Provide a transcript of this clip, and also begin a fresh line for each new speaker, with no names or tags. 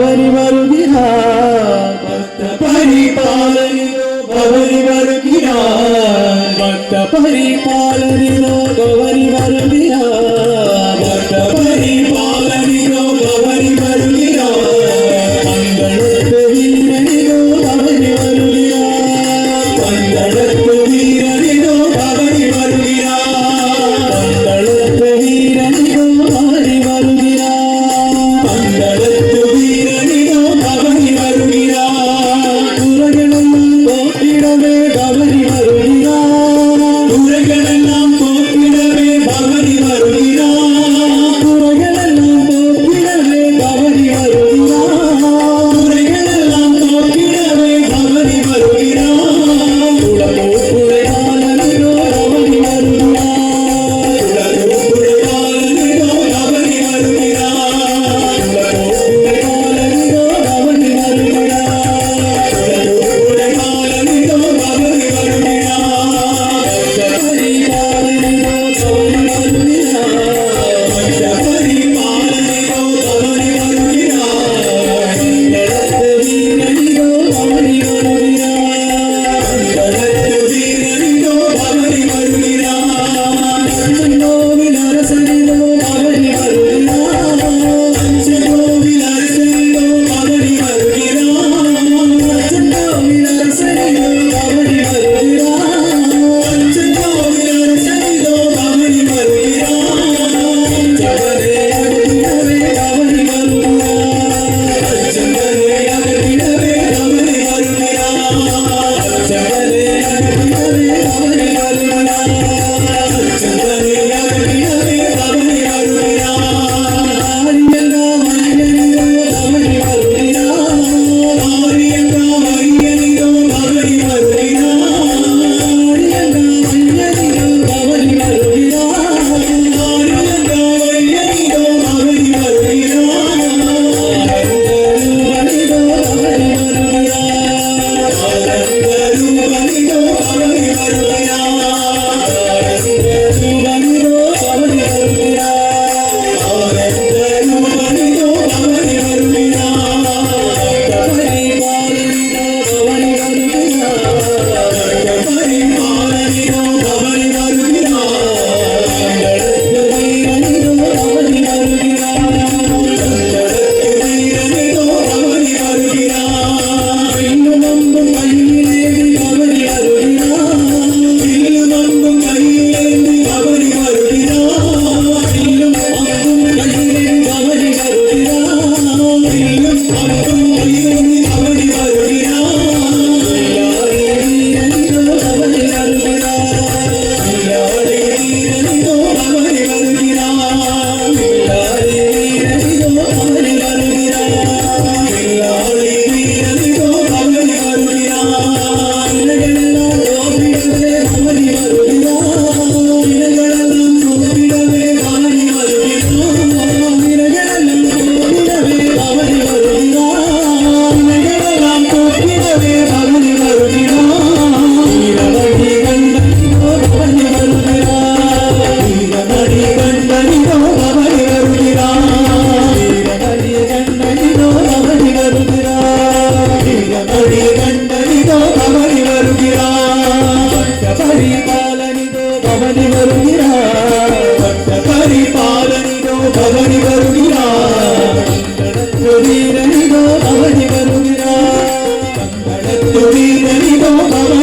ಭವನಿ ಬರುಗಿರ ಭಕ್ತ ಪರಿಪಾಲನಿರೋ ಭವನಿ ಬರುಗಿರ ಭಕ್ತ ಪರಿಪಾಲನಿರೋ ಭವನಿ ಬರುಗಿರ ಭಕ್ತ ಪರಿಪಾಲನಿರೋ ಭವನಿ ಬರುಗಿರ ಮಂಗಳತ್ತು ವೀರನಿರೋ ಭವನಿ ಬರುಗಿರ ಮಂಗಳತ್ತು ವೀರನಿರೋ ಭವನಿ ಬರುಗಿರ ಮಂಗಳತ್ತು ವೀರನಿರೋ ಭವನಿ ಬರುಗಿರ ಮಂಗಳತ್ತು ವೀರನಿರೋ ಭವನಿ ಬರುಗಿರ ಪುರಗಳನ್ನು போற்றிடவே பவனி வருகிறார் புறங்களெல்லாம் போற்றிடவே பவனி வருகிறார் புறங்களெல்லாம் போற்றிடவே பவனி வருகிறார் புறங்களெல்லாம் போற்றிடவே பவனி வருகிறார் உலகோப்புழையாளனிரோ பவனி வருகிறார் உலகோப்புழையாளனிரோ பவனி வருகிறார் உலகோப்புழையாளனிரோ பவனி ಭವನಿ ಬರುಗಿರ ವೀರನಿಗೋ ಭವನಿ ಬರುಗಿರ ಮಂಗಳತ್ತು ವೀರನಿಗೋ ಭವನಿ